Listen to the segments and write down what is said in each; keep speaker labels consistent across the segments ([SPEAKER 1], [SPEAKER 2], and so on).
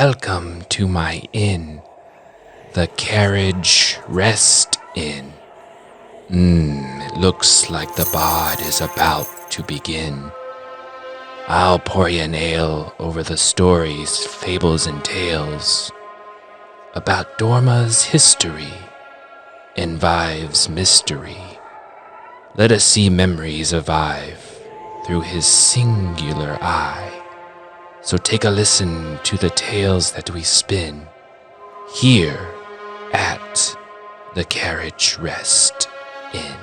[SPEAKER 1] Welcome to my inn, the Carriage Rest Inn. It looks like the bard is about to begin. I'll pour you an ale over the stories, fables, and tales about Dorma's history and Vive's mystery. Let us see memories of Vive through his singular eye. So take a listen to the tales that we spin here at the Carriage Rest Inn.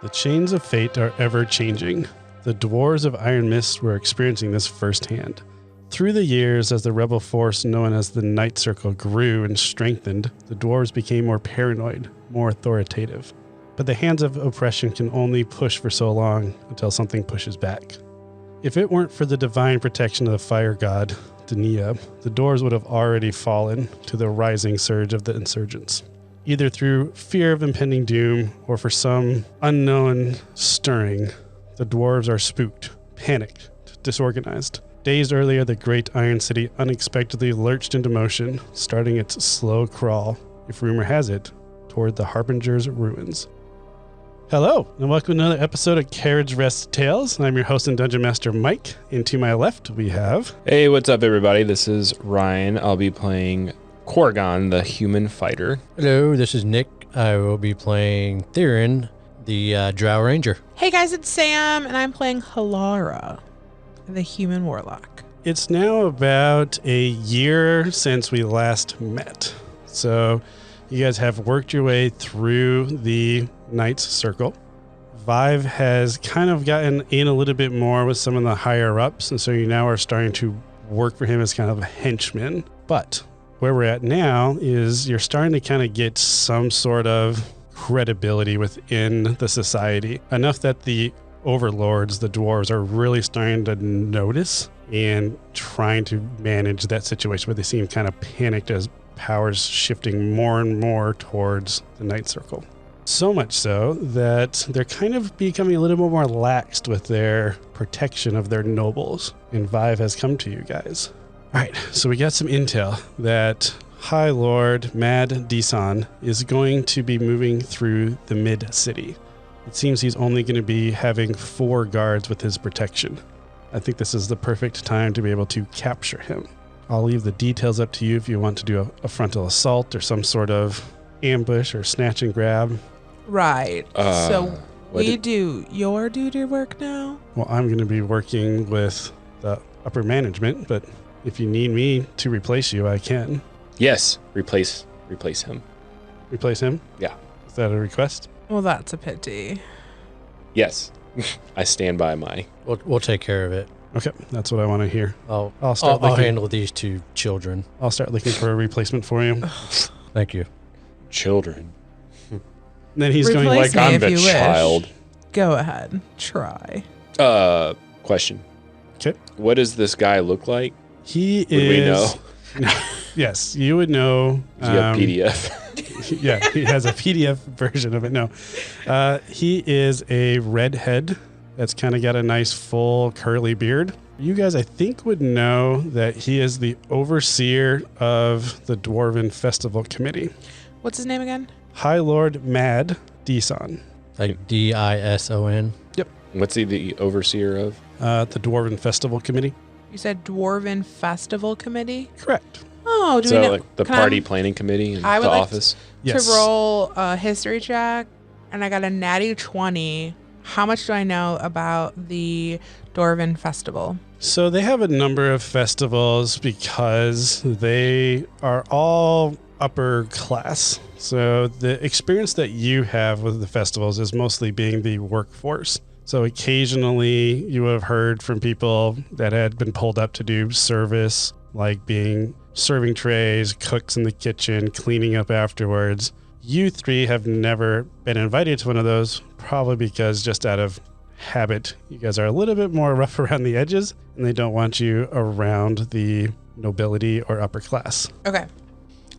[SPEAKER 2] The chains of fate are ever changing. The dwarves of Iron Mist were experiencing this firsthand. Through the years, as the rebel force known as the Night Circle grew and strengthened, the dwarves became more paranoid, more authoritative. But the hands of oppression can only push for so long until something pushes back. If it weren't for the divine protection of the fire god, Dania, the dwarves would have already fallen to the rising surge of the insurgents. Either through fear of impending doom or for some unknown stirring, the dwarves are spooked, panicked, disorganized. Days earlier, the great Iron City unexpectedly lurched into motion, starting its slow crawl, if rumor has it, toward the Harbinger's ruins. Hello, and welcome to another episode of Carriage Rest Tales. I'm your host and Dungeon Master, Mike, and to my left we have...
[SPEAKER 3] Hey, what's up, everybody? This is Ryan. I'll be playing Korgon, the human fighter.
[SPEAKER 4] Hello, this is Nick. I will be playing Theron, the Drow Ranger.
[SPEAKER 5] Hey guys, it's Sam, and I'm playing Halara, the human warlock.
[SPEAKER 2] It's now about a year since we last met. So you guys have worked your way through the Knight's Circle. Vive has kind of gotten in a little bit more with some of the higher ups, and so you now are starting to work for him as kind of a henchman. But where we're at now is you're starting to kind of get some sort of credibility within the society, enough that the overlords, the dwarves, are really starting to notice and trying to manage that situation, where they seem kind of panicked as powers shifting more and more towards the Night Circle. So much so that they're kind of becoming a little bit more laxed with their protection of their nobles, and Vive has come to you guys. All right, so we got some intel that High Lord Mad Desan is going to be moving through the mid-city. It seems he's only going to be having 4 guards with his protection. I think this is the perfect time to be able to capture him. I'll leave the details up to you if you want to do a frontal assault or some sort of ambush or snatch and grab.
[SPEAKER 5] Right. So we do your duty work now?
[SPEAKER 2] Well, I'm going to be working with the upper management, but if you need me to replace you, I can.
[SPEAKER 3] Yes, replace him.
[SPEAKER 2] Replace him?
[SPEAKER 3] Yeah.
[SPEAKER 2] Is that a request?
[SPEAKER 5] Well, that's a pity.
[SPEAKER 3] Yes, I stand by my...
[SPEAKER 4] We'll take care of it.
[SPEAKER 2] Okay, that's what I want to hear.
[SPEAKER 4] I'll
[SPEAKER 2] I'll
[SPEAKER 4] handle these 2 children.
[SPEAKER 2] I'll start looking for a replacement for you.
[SPEAKER 4] Thank you.
[SPEAKER 3] Children.
[SPEAKER 2] And then he's going
[SPEAKER 5] Replace
[SPEAKER 2] like,
[SPEAKER 5] me
[SPEAKER 3] I'm
[SPEAKER 5] if
[SPEAKER 3] the
[SPEAKER 5] you wish.
[SPEAKER 3] child.
[SPEAKER 5] Go ahead. Try.
[SPEAKER 3] Question.
[SPEAKER 2] Okay.
[SPEAKER 3] What does this guy look like?
[SPEAKER 2] He
[SPEAKER 3] Would we know?
[SPEAKER 2] Yes, you would know.
[SPEAKER 3] Does he have PDF?
[SPEAKER 2] Yeah, he has a PDF version of it. No, he is a redhead that's kind of got a nice full curly beard. You guys, I think, would know that he is the overseer of the Dwarven Festival Committee.
[SPEAKER 5] What's his name again?
[SPEAKER 2] High Lord Mad Desan.
[SPEAKER 4] Like Dison.
[SPEAKER 2] Yep.
[SPEAKER 3] What's he the overseer of?
[SPEAKER 2] The Dwarven Festival Committee.
[SPEAKER 5] You said Dwarven Festival Committee?
[SPEAKER 2] Correct.
[SPEAKER 5] Oh, do we
[SPEAKER 3] So
[SPEAKER 5] know?
[SPEAKER 3] like the
[SPEAKER 5] can
[SPEAKER 3] party planning committee in
[SPEAKER 5] I would
[SPEAKER 3] the
[SPEAKER 5] like
[SPEAKER 3] office?
[SPEAKER 2] Yes.
[SPEAKER 5] to roll a history check, and I got a natty 20. How much do I know about the Dwarven Festival?
[SPEAKER 2] So they have a number of festivals because they are all upper class. So the experience that you have with the festivals is mostly being the workforce. So occasionally you have heard from people that had been pulled up to do service, like being serving trays, cooks in the kitchen, cleaning up afterwards. You 3 have never been invited to one of those, probably because just out of habit, you guys are a little bit more rough around the edges, and they don't want you around the nobility or upper class.
[SPEAKER 5] Okay.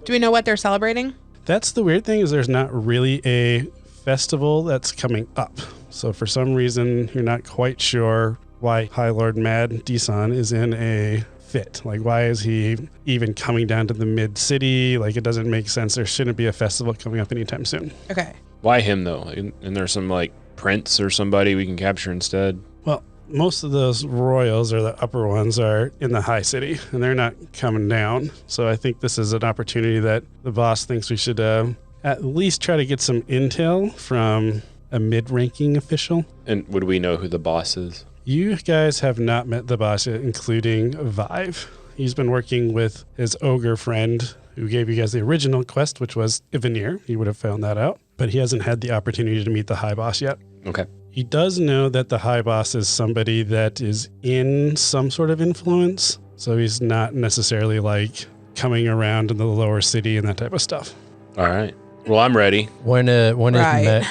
[SPEAKER 5] Do we know what they're celebrating?
[SPEAKER 2] That's the weird thing, is there's not really a festival that's coming up. So for some reason, you're not quite sure why High Lord Mad Disan is in a fit. Like, why is he even coming down to the mid-city? Like, it doesn't make sense. There shouldn't be a festival coming up anytime soon.
[SPEAKER 5] Okay.
[SPEAKER 3] Why him, though? And there's some, like, prince or somebody we can capture instead?
[SPEAKER 2] Well, most of those royals, or the upper ones, are in the high city, and they're not coming down. So I think this is an opportunity that the boss thinks we should at least try to get some intel from a mid-ranking official.
[SPEAKER 3] And would we know who the boss is?
[SPEAKER 2] You guys have not met the boss yet, including Vive. He's been working with his ogre friend who gave you guys the original quest, which was Ivanir. He would have found that out, but he hasn't had the opportunity to meet the high boss yet.
[SPEAKER 3] Okay.
[SPEAKER 2] He does know that the high boss is somebody that is in some sort of influence, so he's not necessarily like coming around in the lower city and that type of stuff.
[SPEAKER 3] All right. Well, I'm ready.
[SPEAKER 4] When
[SPEAKER 5] Right.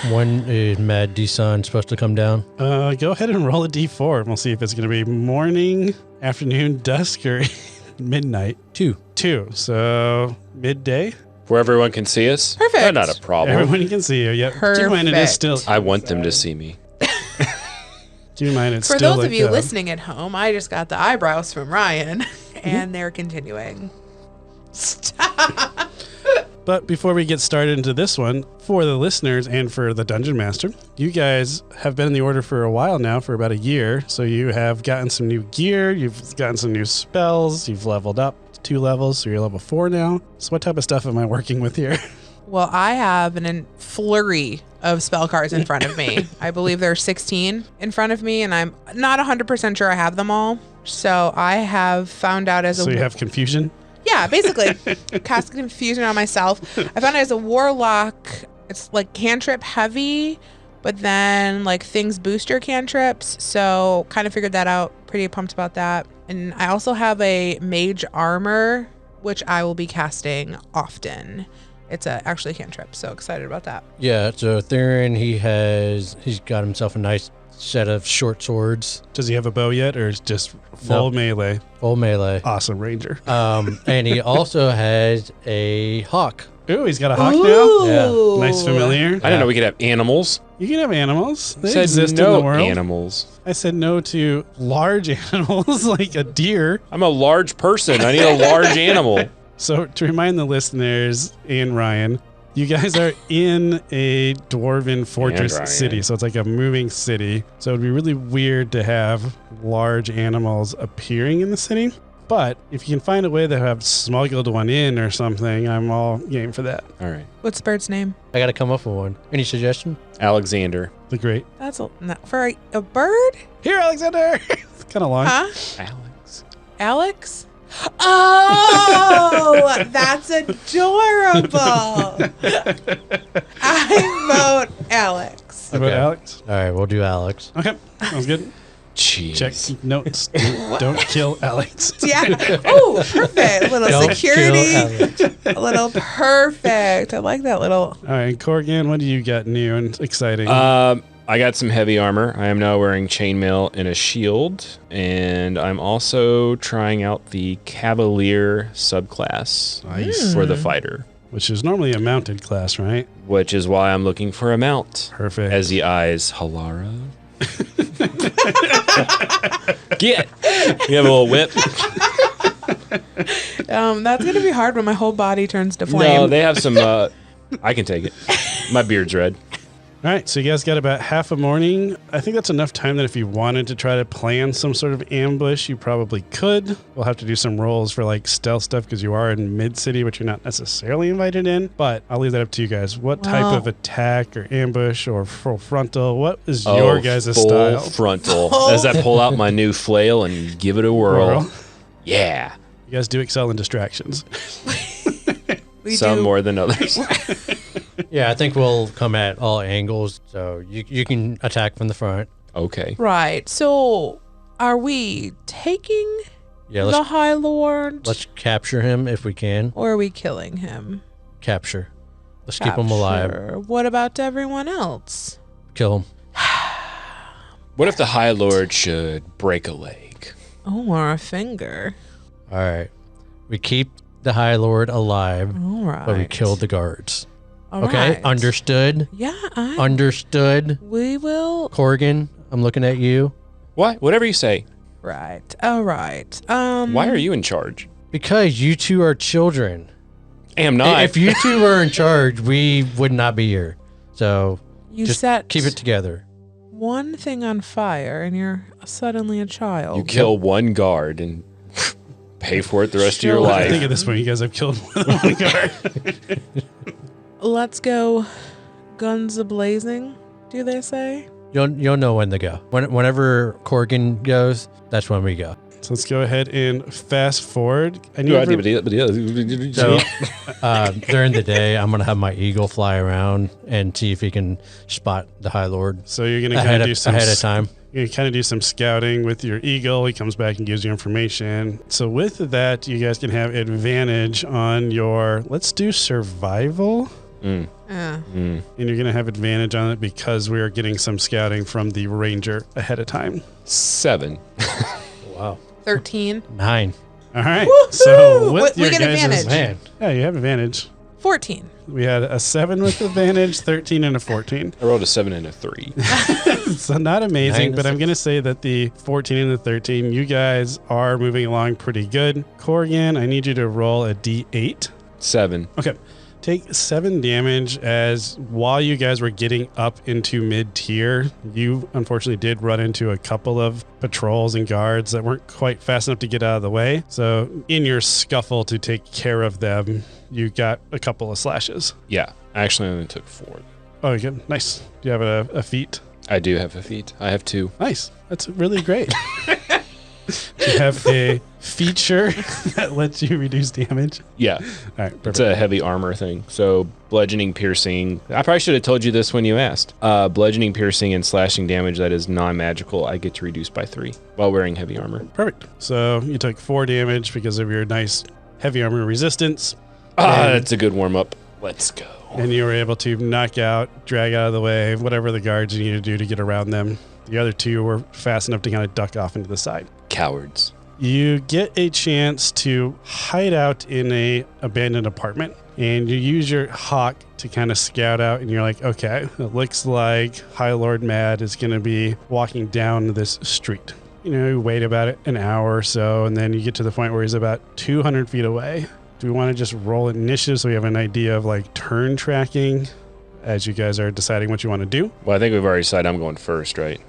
[SPEAKER 4] is Mad D-Sun supposed to come down?
[SPEAKER 2] Go ahead and roll a d4, and we'll see if it's going to be morning, afternoon, dusk, or midnight.
[SPEAKER 4] 2.
[SPEAKER 2] 2, so midday.
[SPEAKER 3] Where everyone can see us?
[SPEAKER 5] Perfect.
[SPEAKER 3] Not a problem.
[SPEAKER 2] Everyone can see you. Yep. Do you mind it is still?
[SPEAKER 3] I want them to see me.
[SPEAKER 2] Do you mind it's
[SPEAKER 5] For
[SPEAKER 2] still
[SPEAKER 5] those of you
[SPEAKER 2] like,
[SPEAKER 5] listening at home, I just got the eyebrows from Ryan, and they're continuing. Stop.
[SPEAKER 2] But before we get started into this one, for the listeners and for the Dungeon Master, you guys have been in the order for a while now, for about a year. So you have gotten some new gear, you've gotten some new spells, you've leveled up 2 levels, so you're level 4 now. So what type of stuff am I working with here?
[SPEAKER 5] Well, I have an flurry of spell cards in front of me. I believe there are 16 in front of me, and I'm not 100% sure I have them all. So I have found out as
[SPEAKER 2] So you have confusion?
[SPEAKER 5] Yeah, basically. Cast confusion on myself. I found it as a warlock. It's like cantrip heavy, but then like things boost your cantrips. So kind of figured that out. Pretty pumped about that. And I also have a mage armor, which I will be casting often. It's actually a cantrip. So excited about that.
[SPEAKER 4] Yeah, so Theron, he's got himself a nice set of short swords.
[SPEAKER 2] Does he have a bow yet, or is just full melee?
[SPEAKER 4] Full melee.
[SPEAKER 2] Awesome ranger.
[SPEAKER 4] And he also has a hawk.
[SPEAKER 2] Ooh, he's got a hawk now?
[SPEAKER 4] Yeah.
[SPEAKER 2] Nice familiar.
[SPEAKER 3] I didn't know we could have animals.
[SPEAKER 2] You can have animals. They
[SPEAKER 3] Said
[SPEAKER 2] exist
[SPEAKER 3] no
[SPEAKER 2] in the world.
[SPEAKER 3] animals.
[SPEAKER 2] I said no to large animals like a deer.
[SPEAKER 3] I'm a large person. I need a large animal.
[SPEAKER 2] So to remind the listeners and Ryan, you guys are in a dwarven fortress
[SPEAKER 3] Ryan.
[SPEAKER 2] city. So it's like a moving city. So it'd be really weird to have large animals appearing in the city. But if you can find a way to have smuggled one in or something, I'm all game for that.
[SPEAKER 3] All right.
[SPEAKER 5] What's the bird's name?
[SPEAKER 4] I got to come up with one. Any suggestion?
[SPEAKER 3] Alexander.
[SPEAKER 2] The great.
[SPEAKER 5] That's for a bird?
[SPEAKER 2] Here, Alexander! It's kind of long.
[SPEAKER 5] Huh?
[SPEAKER 3] Alex.
[SPEAKER 5] Alex? Oh, that's adorable. I vote Alex.
[SPEAKER 2] How about
[SPEAKER 4] Okay.
[SPEAKER 2] Alex?
[SPEAKER 4] All right, we'll do Alex.
[SPEAKER 2] Okay, sounds good.
[SPEAKER 3] Jeez.
[SPEAKER 2] Check notes. Don't kill Alex.
[SPEAKER 5] Yeah. Oh, perfect. A little
[SPEAKER 4] Don't
[SPEAKER 5] security.
[SPEAKER 4] kill Alex.
[SPEAKER 5] A little perfect. I like that little.
[SPEAKER 2] All right, Corgan, what do you got new and exciting?
[SPEAKER 3] I got some heavy armor. I am now wearing chainmail and a shield, and I'm also trying out the Cavalier subclass
[SPEAKER 2] Nice.
[SPEAKER 3] for the fighter,
[SPEAKER 2] Which is normally a mounted class, right?
[SPEAKER 3] which is why I'm looking for a mount.
[SPEAKER 2] Perfect.
[SPEAKER 3] As he eyes Halara. Get! You have a little whip.
[SPEAKER 5] That's gonna be hard when my whole body turns to flame.
[SPEAKER 3] No, they have some. I can take it. My beard's red.
[SPEAKER 2] All right, so you guys got about half a morning. I think that's enough time that if you wanted to try to plan some sort of ambush, you probably could. We'll have to do some rolls for like stealth stuff because you are in mid-city, but you're not necessarily invited in. But I'll leave that up to you guys. What type
[SPEAKER 5] Well-
[SPEAKER 2] of attack or ambush or full frontal? What is your guys'
[SPEAKER 3] full
[SPEAKER 2] style?
[SPEAKER 3] frontal. As I pull out my new flail and give it a whirl.
[SPEAKER 2] Whirl?
[SPEAKER 3] Yeah.
[SPEAKER 2] You guys do excel in distractions.
[SPEAKER 5] We
[SPEAKER 3] Some
[SPEAKER 5] do.
[SPEAKER 3] more than others.
[SPEAKER 4] Yeah, I think we'll come at all angles, so you can attack from the front.
[SPEAKER 3] Okay.
[SPEAKER 5] Right. So, are we taking
[SPEAKER 4] Yeah,
[SPEAKER 5] the High Lord,
[SPEAKER 4] let's capture him if we can.
[SPEAKER 5] or are we killing him?
[SPEAKER 4] Capture. Let's keep him alive.
[SPEAKER 5] Capture. What about everyone else?
[SPEAKER 4] Kill him.
[SPEAKER 3] What if the High Lord should break a leg?
[SPEAKER 5] Oh, or a finger.
[SPEAKER 4] All right. We keep the High Lord alive,
[SPEAKER 5] All right.
[SPEAKER 4] but we kill the guards.
[SPEAKER 5] All
[SPEAKER 4] Okay,
[SPEAKER 5] right.
[SPEAKER 4] understood.
[SPEAKER 5] Yeah,
[SPEAKER 4] Understood.
[SPEAKER 5] we will.
[SPEAKER 4] Corgan, I'm looking at you.
[SPEAKER 3] What? Whatever you say.
[SPEAKER 5] Right. All right.
[SPEAKER 3] Why are you in charge?
[SPEAKER 4] Because you two are children.
[SPEAKER 3] Am not.
[SPEAKER 4] If you two were in charge, we would not be here. So
[SPEAKER 5] You
[SPEAKER 4] just
[SPEAKER 5] set
[SPEAKER 4] keep it together.
[SPEAKER 5] one thing on fire, and you're suddenly a child.
[SPEAKER 3] You kill one guard and pay for it the rest of your
[SPEAKER 5] Sure.
[SPEAKER 2] I think
[SPEAKER 3] life.
[SPEAKER 2] at this point you guys have killed more than one guard.
[SPEAKER 5] Let's go guns a-blazing, do they say?
[SPEAKER 4] You'll know when to go. Whenever Corgan goes, that's when we go.
[SPEAKER 2] So let's go ahead and fast forward. I need every-
[SPEAKER 4] So during the day, I'm gonna have my eagle fly around and see if he can spot the High Lord
[SPEAKER 2] so you're gonna kind
[SPEAKER 4] ahead
[SPEAKER 2] of do some
[SPEAKER 4] of time.
[SPEAKER 2] You kind of do some scouting with your eagle. He comes back and gives you information. So with that, you guys can have advantage on your. Let's do survival.
[SPEAKER 3] Mm,
[SPEAKER 5] Yeah.
[SPEAKER 3] mm.
[SPEAKER 2] And you're going to have advantage on it because we are getting some scouting from the ranger ahead of time.
[SPEAKER 3] 7.
[SPEAKER 4] Wow.
[SPEAKER 5] 13.
[SPEAKER 4] 9.
[SPEAKER 2] All right.
[SPEAKER 5] Woohoo!
[SPEAKER 2] So with
[SPEAKER 5] We
[SPEAKER 2] your
[SPEAKER 5] get
[SPEAKER 2] guys'
[SPEAKER 5] advantage.
[SPEAKER 4] Man.
[SPEAKER 2] Yeah, you have advantage.
[SPEAKER 5] 14.
[SPEAKER 2] We had a 7 with advantage, 13 and a 14.
[SPEAKER 3] I rolled a 7 and a 3.
[SPEAKER 2] So not amazing,
[SPEAKER 4] 9 to
[SPEAKER 2] but I'm
[SPEAKER 4] 6.
[SPEAKER 2] going to say that the 14 and the 13, you guys are moving along pretty good. Corgan, I need you to roll a d8.
[SPEAKER 3] 7.
[SPEAKER 2] Okay. Take 7 damage as while you guys were getting up into mid-tier, you unfortunately did run into a couple of patrols and guards that weren't quite fast enough to get out of the way. So in your scuffle to take care of them, you got a couple of slashes.
[SPEAKER 3] Yeah. I actually only took 4.
[SPEAKER 2] Oh, good. Nice. Do you have a feat?
[SPEAKER 3] I do have a feat. I have 2.
[SPEAKER 2] Nice. That's really great. You have a feature that lets you reduce damage.
[SPEAKER 3] Yeah.
[SPEAKER 2] All right, perfect.
[SPEAKER 3] It's a heavy armor thing. So bludgeoning, piercing. I probably should have told you this when you asked. Bludgeoning, piercing, and slashing damage that is non-magical, I get to reduce by 3 while wearing heavy armor.
[SPEAKER 2] Perfect. So you took 4 damage because of your nice heavy armor resistance.
[SPEAKER 3] Ah,
[SPEAKER 2] And-
[SPEAKER 3] that's a good warm-up. Let's go.
[SPEAKER 2] And you were able to knock out, drag out of the way, whatever the guards you need to do to get around them. The other 2 were fast enough to kind of duck off into the side.
[SPEAKER 3] Cowards.
[SPEAKER 2] You get a chance to hide out in a abandoned apartment, and you use your hawk to kind of scout out, and you're like, okay, it looks like High Lord Mad is going to be walking down this street. You know, you wait about an hour or so, and then you get to the point where he's about 200 feet away. Do we want to just roll initiative so we have an idea of like turn tracking as you guys are deciding what you want to do?
[SPEAKER 3] Well, I think we've already decided I'm going first, right?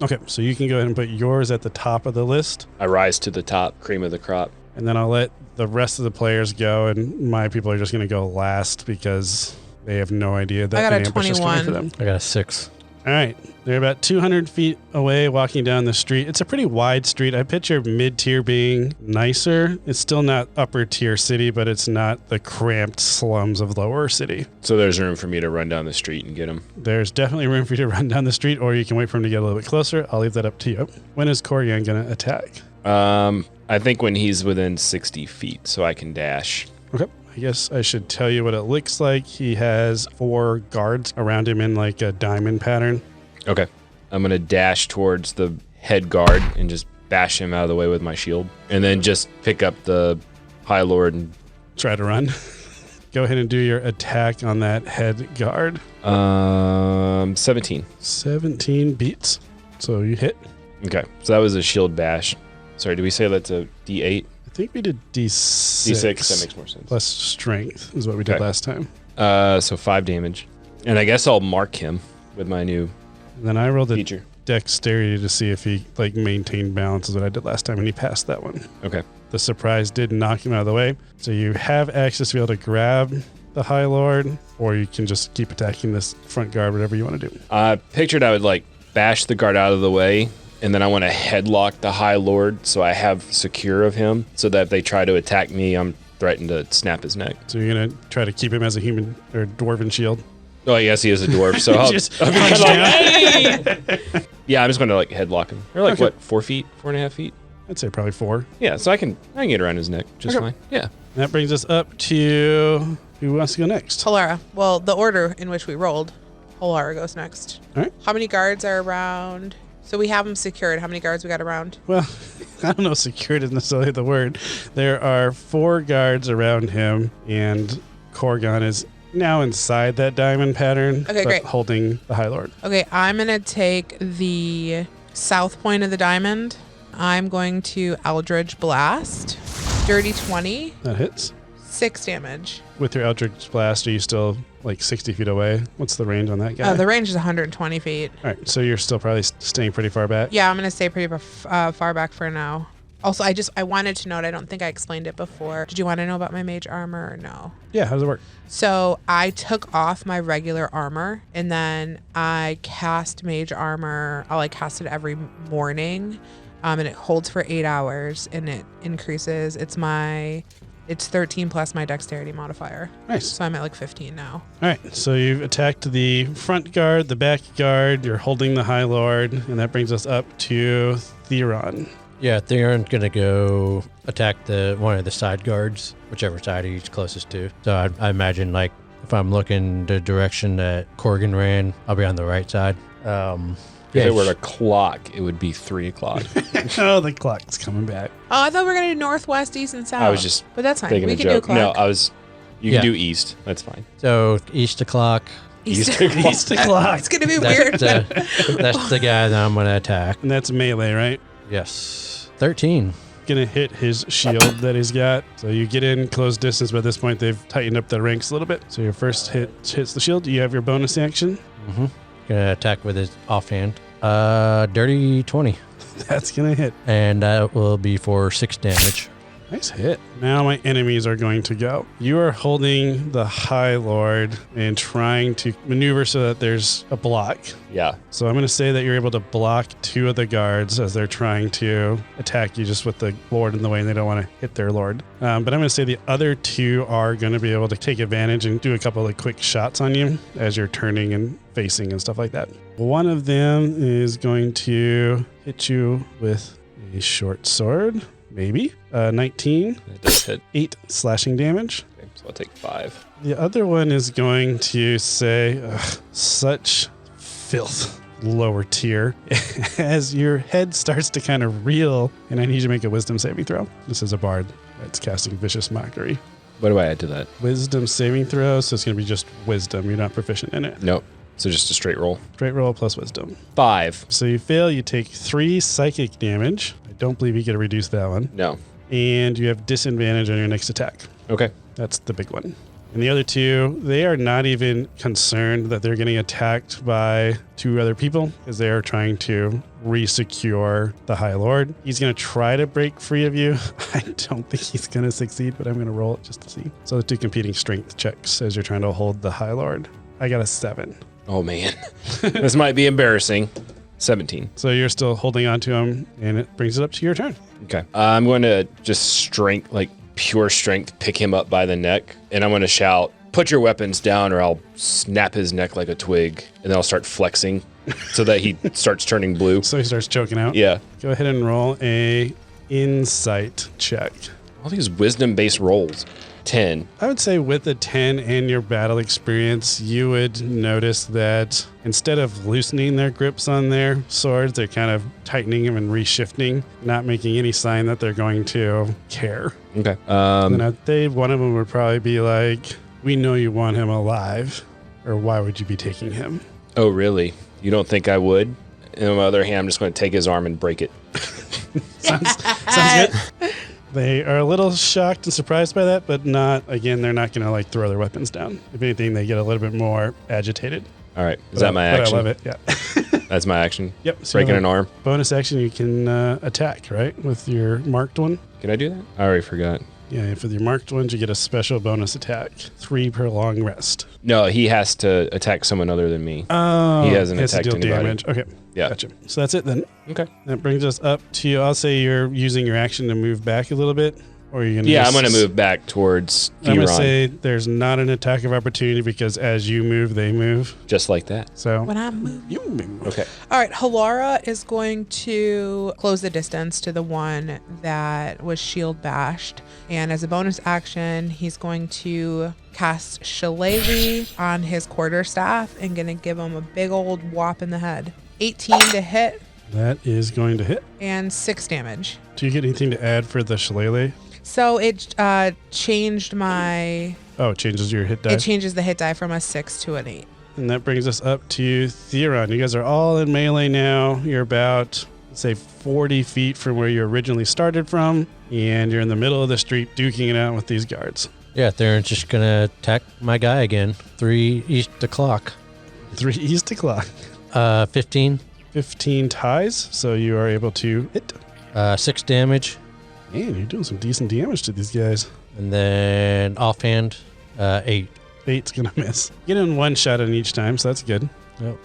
[SPEAKER 2] Okay, so you can go ahead and put yours at the top of the list,
[SPEAKER 3] I rise to the top, cream of the crop.
[SPEAKER 2] and then I'll let the rest of the players go, and my people are just going to go last because they have no idea that
[SPEAKER 5] I got a
[SPEAKER 2] an ambush is coming for
[SPEAKER 5] 21.
[SPEAKER 2] them.
[SPEAKER 4] I got a 6.
[SPEAKER 2] All right, they're about 200 feet away walking down the street. It's a pretty wide street. I picture mid-tier being nicer. It's still not upper-tier city, but it's not the cramped slums of lower city.
[SPEAKER 3] So there's room for me to run down the street and get him.
[SPEAKER 2] There's definitely room for you to run down the street, or you can wait for him to get a little bit closer. I'll leave that up to you. When is Corian going to attack?
[SPEAKER 3] I think when he's within 60 feet, so I can dash.
[SPEAKER 2] Okay. I guess I should tell you what it looks like. He has 4 guards around him in like a diamond pattern.
[SPEAKER 3] Okay. I'm going to dash towards the head guard and just bash him out of the way with my shield. And then just pick up the High Lord and
[SPEAKER 2] Try to run. Go ahead and do your attack on that head guard.
[SPEAKER 3] 17.
[SPEAKER 2] 17 beats. So you hit.
[SPEAKER 3] Okay. So that was a shield bash. Sorry, did we say that's a D8?
[SPEAKER 2] I think we did D6.
[SPEAKER 3] D6, that makes more sense.
[SPEAKER 2] Plus strength is what we did
[SPEAKER 3] Okay.
[SPEAKER 2] last time.
[SPEAKER 3] So 5 damage. And I guess I'll mark him with my new
[SPEAKER 2] And then I rolled a
[SPEAKER 3] feature.
[SPEAKER 2] dexterity to see if he like maintained balance is what I did last time, and he passed that one.
[SPEAKER 3] Okay.
[SPEAKER 2] The surprise did knock him out of the way. So you have access to be able to grab the High Lord, or you can just keep attacking this front guard, whatever you want to do.
[SPEAKER 3] I pictured I would like bash the guard out of the way, and then I want to headlock the High Lord so I have secure of him, so that if they try to attack me, I'm threatened to snap his neck.
[SPEAKER 2] So you're going to try to keep him as a human or dwarven shield.
[SPEAKER 3] Oh, I guess he is a dwarf, so I'll,
[SPEAKER 2] Just
[SPEAKER 3] I'll be
[SPEAKER 2] punch
[SPEAKER 3] like, yeah, I'm just going to like headlock him. They're like,
[SPEAKER 2] Okay.
[SPEAKER 3] what, 4 feet, 4.5 feet?
[SPEAKER 2] I'd say probably 4.
[SPEAKER 3] Yeah, so I can get around his neck just
[SPEAKER 2] Okay.
[SPEAKER 3] fine. Yeah.
[SPEAKER 2] That brings us up to who wants to go next?
[SPEAKER 5] Polara. Well, the order in which we rolled, Polara goes next.
[SPEAKER 2] All right.
[SPEAKER 5] How many guards are around? So we have them secured. How many guards we got around?
[SPEAKER 2] Well, I don't know if secured is necessarily the word. There are 4 guards around him, and Corgon is now inside that diamond pattern,
[SPEAKER 5] Okay,
[SPEAKER 2] but
[SPEAKER 5] great.
[SPEAKER 2] holding the High Lord.
[SPEAKER 5] Okay, I'm going to take the south point of the diamond. I'm going to Eldritch Blast. Dirty 20.
[SPEAKER 2] That hits.
[SPEAKER 5] 6 damage.
[SPEAKER 2] With your Eldritch Blast, are you still like 60 feet away? What's the range on that guy?
[SPEAKER 5] The range is 120 feet.
[SPEAKER 2] All right, so you're still probably staying pretty far back.
[SPEAKER 5] Yeah, I'm going to stay pretty far back for now. Also, I wanted to note, I don't think I explained it before. Did you want to know about my mage armor or no?
[SPEAKER 2] Yeah, how does it work?
[SPEAKER 5] So I took off my regular armor and then I cast mage armor. I'll cast it every morning. And it holds for 8 hours and it increases. It's 13 plus my dexterity modifier.
[SPEAKER 2] Nice.
[SPEAKER 5] So I'm at 15 now.
[SPEAKER 2] All right, so you've attacked the front guard, the back guard, you're holding the High Lord, and that brings us up to Theron.
[SPEAKER 4] Yeah, Theron's going to go attack one of the side guards, whichever side he's closest to. So I imagine, if I'm looking the direction that Corgan ran, I'll be on the right side.
[SPEAKER 3] If it were a clock, it would be 3 o'clock.
[SPEAKER 2] Oh, the clock's coming back.
[SPEAKER 5] Oh, I thought we were going to do northwest, east, and south.
[SPEAKER 3] I was just
[SPEAKER 5] But that's fine.
[SPEAKER 3] thinking
[SPEAKER 5] We
[SPEAKER 3] a
[SPEAKER 5] can do a
[SPEAKER 3] joke. No,
[SPEAKER 5] clock.
[SPEAKER 3] you can do east. That's fine.
[SPEAKER 4] So east o'clock.
[SPEAKER 5] East.
[SPEAKER 2] East o'clock.
[SPEAKER 5] It's going to be weird.
[SPEAKER 4] That's the guy that I'm going to attack.
[SPEAKER 2] And that's melee, right?
[SPEAKER 4] Yes. 13.
[SPEAKER 2] Gonna hit his shield that he's got. So you get in close distance, but at this point they've tightened up the ranks a little bit. So your first hit hits the shield. You have your bonus action.
[SPEAKER 4] Mm-hmm. Gonna attack with his offhand. Dirty 20.
[SPEAKER 2] That's gonna hit.
[SPEAKER 4] And that will be for 6 damage.
[SPEAKER 2] Nice hit. Now my enemies are going to go. You are holding the High Lord and trying to maneuver so that there's a block.
[SPEAKER 3] Yeah.
[SPEAKER 2] So I'm going to say that you're able to block 2 of the guards as they're trying to attack you just with the Lord in the way and they don't want to hit their Lord. But I'm going to say the other 2 are going to be able to take advantage and do a couple of quick shots on you as you're turning and facing and stuff like that. One of them is going to hit you with a short sword. Maybe. 19.
[SPEAKER 3] It does hit.
[SPEAKER 2] 8 slashing damage.
[SPEAKER 3] Okay, so I'll take 5.
[SPEAKER 2] The other one is going to say, such filth, lower tier, as your head starts to kind of reel, and I need you to make a wisdom saving throw. This is a bard that's casting vicious mockery.
[SPEAKER 3] What do I add to that?
[SPEAKER 2] Wisdom saving throw, so it's going to be just wisdom. You're not proficient in it.
[SPEAKER 3] Nope. So just a straight roll.
[SPEAKER 2] Straight roll plus wisdom.
[SPEAKER 3] 5.
[SPEAKER 2] So you fail, you take 3 psychic damage. I don't believe you get to reduce that one.
[SPEAKER 3] No.
[SPEAKER 2] And you have disadvantage on your next attack.
[SPEAKER 3] Okay.
[SPEAKER 2] That's the big one. And the other 2, they are not even concerned that they're getting attacked by 2 other people as they are trying to re-secure the High Lord. He's going to try to break free of you. I don't think he's going to succeed, but I'm going to roll it just to see. So the 2 competing strength checks as you're trying to hold the High Lord. I got a 7.
[SPEAKER 3] Oh, man. This might be embarrassing. 17.
[SPEAKER 2] So you're still holding on to him, and it brings it up to your turn.
[SPEAKER 3] Okay. I'm going to just pure strength, pick him up by the neck, and I'm going to shout, "Put your weapons down or I'll snap his neck like a twig." And then I'll start flexing so that he starts turning blue.
[SPEAKER 2] So he starts choking out.
[SPEAKER 3] Yeah.
[SPEAKER 2] Go ahead and roll a insight check.
[SPEAKER 3] All these wisdom-based rolls. 10.
[SPEAKER 2] I would say with a 10 and your battle experience, you would notice that instead of loosening their grips on their swords, they're kind of tightening them and reshifting, not making any sign that they're going to care.
[SPEAKER 3] Okay.
[SPEAKER 2] And I'd say one of them would probably be like, "We know you want him alive, or why would you be taking him?"
[SPEAKER 3] Oh, really? You don't think I would? And on the other hand, I'm just going to take his arm and break it.
[SPEAKER 2] Sounds good. They are a little shocked and surprised by that, but they're not going to throw their weapons down. If anything, they get a little bit more agitated.
[SPEAKER 3] All right. Is that my action?
[SPEAKER 2] I love it, yeah.
[SPEAKER 3] That's my action?
[SPEAKER 2] Yep. So
[SPEAKER 3] Breaking an arm?
[SPEAKER 2] Bonus action, you can attack, right? With your marked one.
[SPEAKER 3] Can I do that? I already forgot.
[SPEAKER 2] Yeah, and for your marked ones, you get a special bonus attack. 3 per long rest.
[SPEAKER 3] No, he has to attack someone other than me.
[SPEAKER 2] Oh.
[SPEAKER 3] He hasn't
[SPEAKER 2] He has to
[SPEAKER 3] attacked
[SPEAKER 2] deal
[SPEAKER 3] anybody.
[SPEAKER 2] damage. Okay.
[SPEAKER 3] Yeah.
[SPEAKER 2] Gotcha. So that's it then.
[SPEAKER 3] Okay.
[SPEAKER 2] That brings us up to, I'll say you're using your action to move back a little bit. Or are you gonna
[SPEAKER 3] I'm going to move back towards
[SPEAKER 2] I'm going to
[SPEAKER 3] Theron.
[SPEAKER 2] say there's not an attack of opportunity because as you move, they move.
[SPEAKER 3] Just like that.
[SPEAKER 2] So
[SPEAKER 5] When I move.
[SPEAKER 2] you move.
[SPEAKER 3] Okay.
[SPEAKER 5] All right, Halara is going to close the distance to the one that was shield bashed. And as a bonus action, he's going to cast Shillelagh on his quarterstaff and going to give him a big old whop in the head. 18 to hit
[SPEAKER 2] That is going to hit.
[SPEAKER 5] and 6 damage.
[SPEAKER 2] Do you get anything to add for the shillelagh?
[SPEAKER 5] So it changed my
[SPEAKER 2] Oh, it changes your hit die.
[SPEAKER 5] It changes the hit die from a 6 to an 8.
[SPEAKER 2] And that brings us up to Theron. You guys are all in melee now. You're about, say, 40 feet from where you originally started from. And you're in the middle of the street duking it out with these guards.
[SPEAKER 4] Yeah, Theron's just going to attack my guy again. 3 east the clock.
[SPEAKER 2] 3 east o'clock.
[SPEAKER 4] 15.
[SPEAKER 2] 15 ties, so you are able to hit.
[SPEAKER 4] 6 damage.
[SPEAKER 2] Man, you're doing some decent damage to these guys.
[SPEAKER 4] And then offhand, 8.
[SPEAKER 2] 8's gonna miss. Get in one shot on each time, so that's good.
[SPEAKER 4] Yep.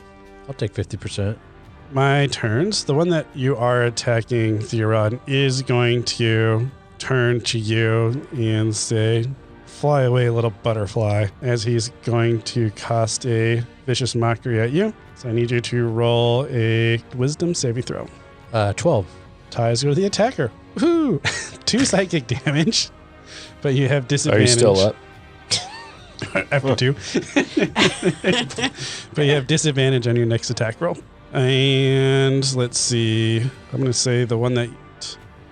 [SPEAKER 4] I'll take 50%.
[SPEAKER 2] My turns. The one that you are attacking, Theron, is going to turn to you and say, "Fly away, little butterfly," as he's going to cast a vicious mockery at you. So I need you to roll a wisdom saving throw.
[SPEAKER 4] 12.
[SPEAKER 2] Ties go to the attacker. Woohoo! 2 psychic damage, but you have
[SPEAKER 3] Are
[SPEAKER 2] disadvantage.
[SPEAKER 3] you still up?
[SPEAKER 2] After 2. But you have disadvantage on your next attack roll. And let's see. I'm going to say the one that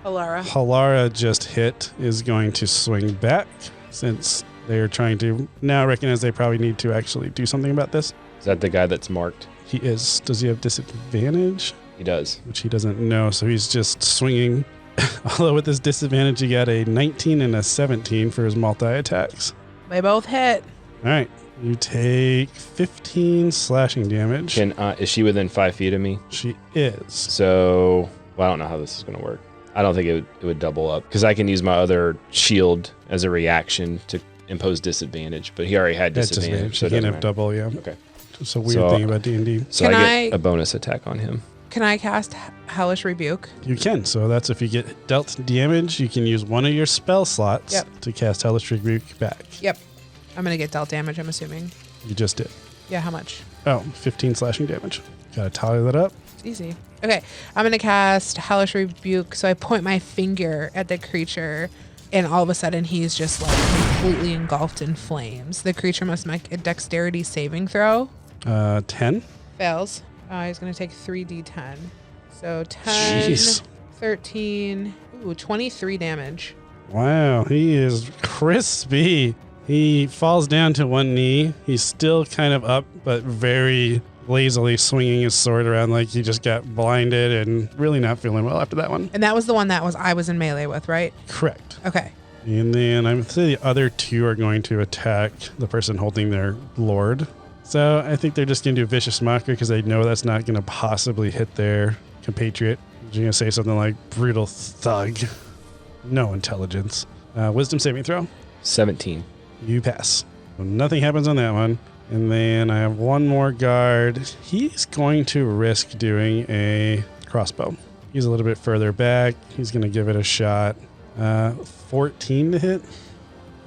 [SPEAKER 2] Halara just hit is going to swing back, since they are trying to now recognize they probably need to actually do something about this.
[SPEAKER 3] Is that the guy that's marked?
[SPEAKER 2] He is. Does he have disadvantage?
[SPEAKER 3] He does.
[SPEAKER 2] Which he doesn't know, so he's just swinging. Although with this disadvantage, he got a 19 and a 17 for his multi-attacks.
[SPEAKER 5] They both hit.
[SPEAKER 2] All right. You take 15 slashing damage.
[SPEAKER 3] Is she within 5 feet of me?
[SPEAKER 2] She is.
[SPEAKER 3] So, well, I don't know how this is going to work. I don't think it would double up because I can use my other shield as a reaction to impose disadvantage, but he already had disadvantage. So
[SPEAKER 2] you
[SPEAKER 3] it
[SPEAKER 2] can't
[SPEAKER 3] doesn't
[SPEAKER 2] have
[SPEAKER 3] matter.
[SPEAKER 2] double, yeah.
[SPEAKER 3] Okay.
[SPEAKER 2] It's a weird thing about D&D.
[SPEAKER 3] So
[SPEAKER 5] Can
[SPEAKER 3] I get a bonus attack on him.
[SPEAKER 5] Can I cast Hellish Rebuke?
[SPEAKER 2] You can. So that's if you get dealt damage, you can use one of your spell slots to cast Hellish Rebuke back.
[SPEAKER 5] Yep. I'm going to get dealt damage, I'm assuming.
[SPEAKER 2] You just did.
[SPEAKER 5] Yeah, how much?
[SPEAKER 2] Oh, 15 slashing damage. Got to tally that up.
[SPEAKER 5] It's easy. Okay, I'm going to cast Hellish Rebuke. So I point my finger at the creature, and all of a sudden he's just like completely engulfed in flames. The creature must make a dexterity saving throw.
[SPEAKER 2] 10.
[SPEAKER 5] Fails. He's going to take 3d10. So 10,
[SPEAKER 2] Jeez.
[SPEAKER 5] 13, 23 damage.
[SPEAKER 2] Wow, he is crispy. He falls down to one knee. He's still kind of up, but very lazily swinging his sword around like he just got blinded and really not feeling well after that one.
[SPEAKER 5] And that was the one that I was in melee with, right?
[SPEAKER 2] Correct.
[SPEAKER 5] Okay.
[SPEAKER 2] And then I would say the other 2 are going to attack the person holding their lord. So I think they're just going to do vicious mockery because they know that's not going to possibly hit their compatriot. You're going to say something like brutal thug. No intelligence. Wisdom saving throw.
[SPEAKER 3] 17.
[SPEAKER 2] You pass. So nothing happens on that one. And then I have one more guard. He's going to risk doing a crossbow. He's a little bit further back. He's going to give it a shot. 14 to hit.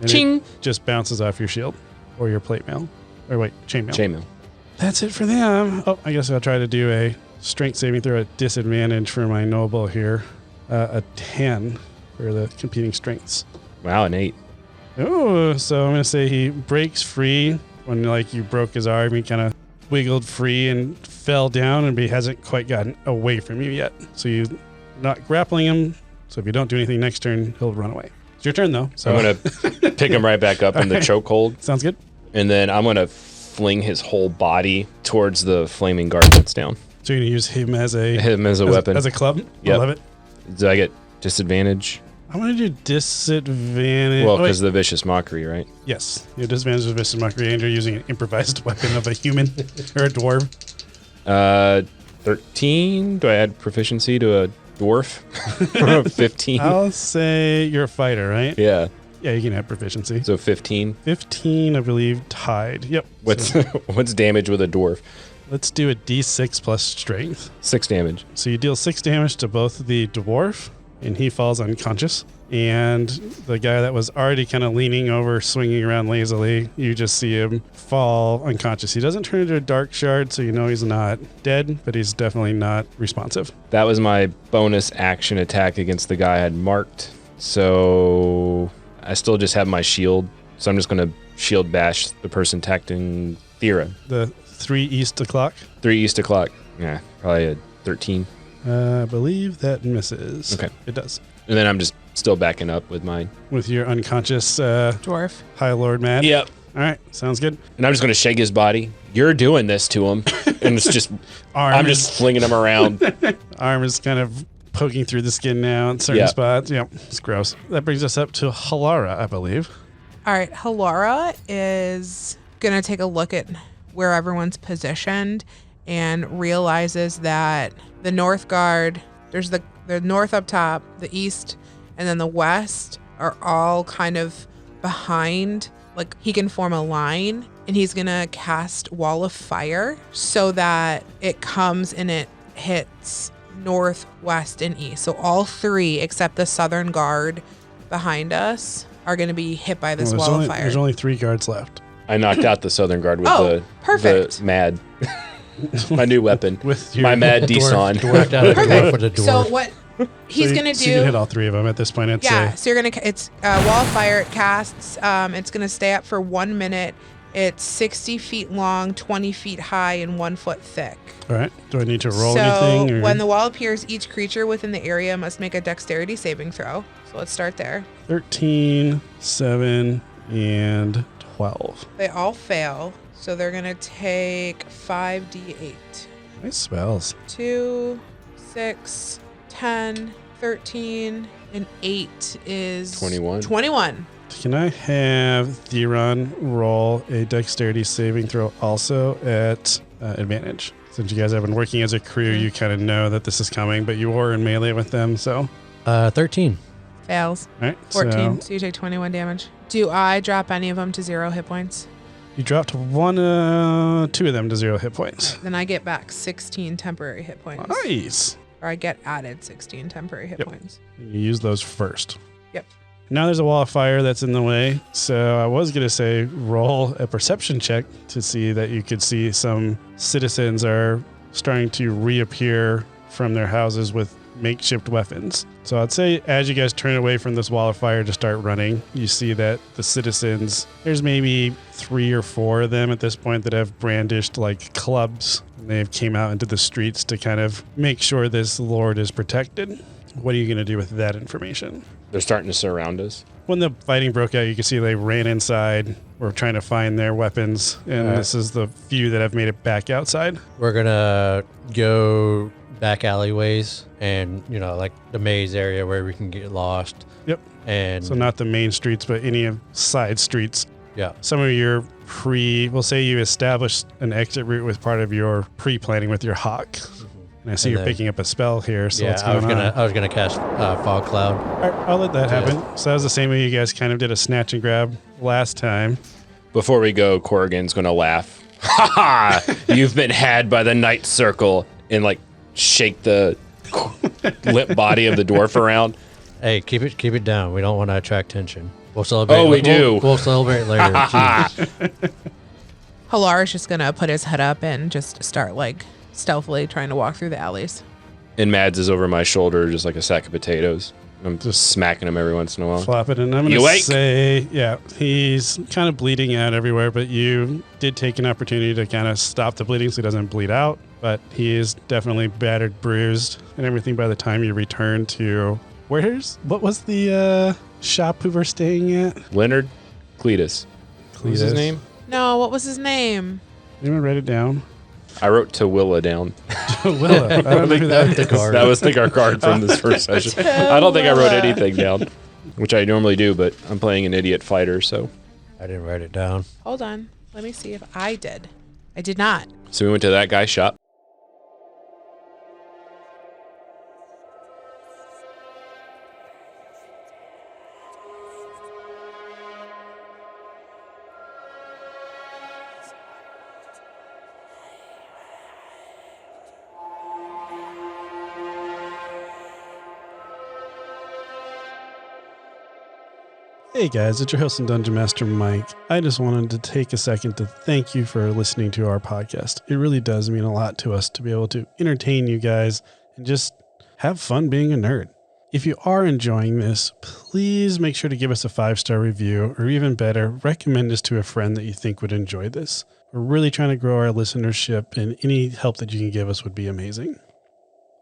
[SPEAKER 2] And
[SPEAKER 3] Ching!
[SPEAKER 2] it just bounces off your shield or your plate mail. Or wait, chainmail.
[SPEAKER 3] Chainmail.
[SPEAKER 2] That's it for them. Oh, I guess I'll try to do a strength saving throw at disadvantage for my noble here. A 10 for the competing strengths.
[SPEAKER 3] Wow, an 8.
[SPEAKER 2] Oh, so I'm going to say he breaks free. When like you broke his arm, he kind of wiggled free and fell down, and he hasn't quite gotten away from you yet. So you're not grappling him. So if you don't do anything next turn, he'll run away. It's your turn, though. So
[SPEAKER 3] I'm going to pick him right back up in the chokehold.
[SPEAKER 2] Sounds good.
[SPEAKER 3] And then I'm going to fling his whole body towards the flaming guard that's down.
[SPEAKER 2] So you're going to use him as a
[SPEAKER 3] weapon.
[SPEAKER 2] As a club?
[SPEAKER 3] Yep.
[SPEAKER 2] I love it.
[SPEAKER 3] Do I get disadvantage?
[SPEAKER 2] I want to do disadvantage.
[SPEAKER 3] Well,
[SPEAKER 2] Oh, wait.
[SPEAKER 3] because of the vicious mockery, right?
[SPEAKER 2] Yes. Your disadvantage is vicious mockery, and you're using an improvised weapon of a human or a dwarf.
[SPEAKER 3] 13. Do I add proficiency to a dwarf? 15.
[SPEAKER 2] I'll say you're a fighter, right?
[SPEAKER 3] Yeah.
[SPEAKER 2] Yeah, you can have proficiency.
[SPEAKER 3] So 15.
[SPEAKER 2] 15, I believe, tied. Yep.
[SPEAKER 3] What's
[SPEAKER 2] So
[SPEAKER 3] what's damage with a dwarf?
[SPEAKER 2] let's do a d6 plus strength.
[SPEAKER 3] 6 damage.
[SPEAKER 2] So you deal 6 damage to both the dwarf, and he falls unconscious. And the guy that was already kind of leaning over, swinging around lazily, you just see him fall unconscious. He doesn't turn into a dark shard, so you know he's not dead, but he's definitely not responsive.
[SPEAKER 3] That was my bonus action attack against the guy I had marked. So I still just have my shield. So I'm just going to shield bash the person attacking Thera.
[SPEAKER 2] The 3 east o'clock.
[SPEAKER 3] 3 east o'clock. Yeah, probably a 13.
[SPEAKER 2] I believe that misses.
[SPEAKER 3] Okay.
[SPEAKER 2] It does.
[SPEAKER 3] And then I'm just still backing up with mine.
[SPEAKER 2] With your unconscious
[SPEAKER 5] Dwarf.
[SPEAKER 2] High Lord Mad?
[SPEAKER 3] Yep.
[SPEAKER 2] All right, sounds good.
[SPEAKER 3] And I'm just going to shake his body. You're doing this to him. And it's just,
[SPEAKER 2] Arm
[SPEAKER 3] I'm
[SPEAKER 2] is-
[SPEAKER 3] just flinging him around.
[SPEAKER 2] Arm is kind of poking through the skin now in certain
[SPEAKER 3] Yeah.
[SPEAKER 2] spots. Yep, it's gross. That brings us up to Halara, I believe.
[SPEAKER 5] All right, Halara is going to take a look at where everyone's positioned and realizes that the north guard, there's the north up top, the east, and then the west are all kind of behind. Like, he can form a line, and he's going to cast Wall of Fire so that it comes and it hits north, west, and east. So all three, except the southern guard behind us, are going to be hit by this Wall of Fire.
[SPEAKER 2] There's only 3 guards left.
[SPEAKER 3] I knocked out the Southern Guard with
[SPEAKER 5] perfect.
[SPEAKER 3] the Mad. My new weapon.
[SPEAKER 2] With your
[SPEAKER 3] My Mad
[SPEAKER 2] dwarf-
[SPEAKER 3] Deson.
[SPEAKER 4] Knocked out a dwarf with a dwarf.
[SPEAKER 5] So what he's
[SPEAKER 2] So you-
[SPEAKER 5] going to
[SPEAKER 2] so you can hit
[SPEAKER 5] do...
[SPEAKER 2] all 3 of them at this point, I'd
[SPEAKER 5] Yeah,
[SPEAKER 2] say.
[SPEAKER 5] so you're gonna. It's Wall of Fire. It casts. It's gonna stay up for 1 minute. It's 60 feet long, 20 feet high, and 1 foot thick.
[SPEAKER 2] All right. Do I need to roll
[SPEAKER 5] so
[SPEAKER 2] anything? Or?
[SPEAKER 5] when the wall appears, each creature within the area must make a dexterity saving throw. So let's start there.
[SPEAKER 2] 13, 7, and 12.
[SPEAKER 5] They all fail, so they're gonna take 5d8.
[SPEAKER 2] Nice spells.
[SPEAKER 5] 2, 6, 10, 13, and 8 is
[SPEAKER 3] 21.
[SPEAKER 5] 21.
[SPEAKER 2] Can I have Theron roll a dexterity saving throw also at advantage? Since you guys have been working as a crew, you kind of know that this is coming, but you were in melee with them, so.
[SPEAKER 4] 13.
[SPEAKER 5] Fails.
[SPEAKER 2] All right.
[SPEAKER 5] 14.
[SPEAKER 2] So
[SPEAKER 5] So you take 21 damage. Do I drop any of them to 0 hit points?
[SPEAKER 2] you dropped 2 of them to 0 hit points.
[SPEAKER 5] Then I get back 16 temporary hit points.
[SPEAKER 2] Nice.
[SPEAKER 5] Or I get added 16 temporary hit
[SPEAKER 2] Yep.
[SPEAKER 5] points.
[SPEAKER 2] You use those first.
[SPEAKER 5] Yep.
[SPEAKER 2] Now there's a wall of fire that's in the way. So I was going to say roll a perception check to see that you could see some citizens are starting to reappear from their houses with makeshift weapons. So I'd say as you guys turn away from this wall of fire to start running, you see that the citizens, there's maybe 3 or 4 of them at this point that have brandished like clubs. And they've came out into the streets to kind of make sure this lord is protected. What are you going to do with that information?
[SPEAKER 3] They're starting to surround us.
[SPEAKER 2] When the fighting broke out, you can see they ran inside. We're trying to find their weapons, and this is the few that have made it back outside.
[SPEAKER 4] We're going to go back alleyways and, like the maze area where we can get lost.
[SPEAKER 2] Yep.
[SPEAKER 4] And
[SPEAKER 2] So not the main streets, but any of side streets.
[SPEAKER 4] yeah.
[SPEAKER 2] Some of your we'll say you established an exit route with part of your pre-planning with your hawk. And I see
[SPEAKER 4] And
[SPEAKER 2] you're
[SPEAKER 4] then-
[SPEAKER 2] picking up a spell here, so
[SPEAKER 4] yeah,
[SPEAKER 2] what's
[SPEAKER 4] I
[SPEAKER 2] going
[SPEAKER 4] was
[SPEAKER 2] on?
[SPEAKER 4] I was gonna cast fog cloud.
[SPEAKER 2] All right, I'll let that happen. So that was the same way you guys kind of did a snatch and grab last time.
[SPEAKER 3] Before we go, Corrigan's going to laugh. Ha ha! You've been had by the Night Circle. And like shake the limp body of the dwarf around.
[SPEAKER 4] Hey, keep it down. We don't want to attract tension. We'll celebrate.
[SPEAKER 3] Oh, we do.
[SPEAKER 4] We'll celebrate later. Jeez.
[SPEAKER 5] Halar's just going to put his head up and just start like stealthily trying to walk through the alleys.
[SPEAKER 3] And Mads is over my shoulder just like a sack of potatoes. I'm just smacking him every once in a while.
[SPEAKER 2] Flop it, and I'm going
[SPEAKER 3] You
[SPEAKER 2] to
[SPEAKER 3] awake?
[SPEAKER 2] say, yeah, he's kind of bleeding out everywhere, but you did take an opportunity to kind of stop the bleeding so he doesn't bleed out. But he is definitely battered, bruised, and everything by the time you return to what was the shop we were staying at?
[SPEAKER 3] Leonard Cletus. What was his
[SPEAKER 2] Cletus.
[SPEAKER 3] name?
[SPEAKER 5] No, what was his name?
[SPEAKER 2] Anyone write it down?
[SPEAKER 3] I wrote Tawilla down.
[SPEAKER 2] Willa. I don't know who that is.
[SPEAKER 4] card.
[SPEAKER 3] That was like our card from this first session. I don't think I wrote anything down, which I normally do, but I'm playing an idiot fighter, so.
[SPEAKER 4] I didn't write it down.
[SPEAKER 5] Hold on. Let me see if I did. I did not.
[SPEAKER 3] So we went to that guy's shop.
[SPEAKER 2] Hey guys, it's your host and Dungeon Master Mike. I just wanted to take a second to thank you for listening to our podcast. It really does mean a lot to us to be able to entertain you guys and just have fun being a nerd. If you are enjoying this, please make sure to give us a 5-star review, or even better, recommend us to a friend that you think would enjoy this. We're really trying to grow our listenership, and any help that you can give us would be amazing.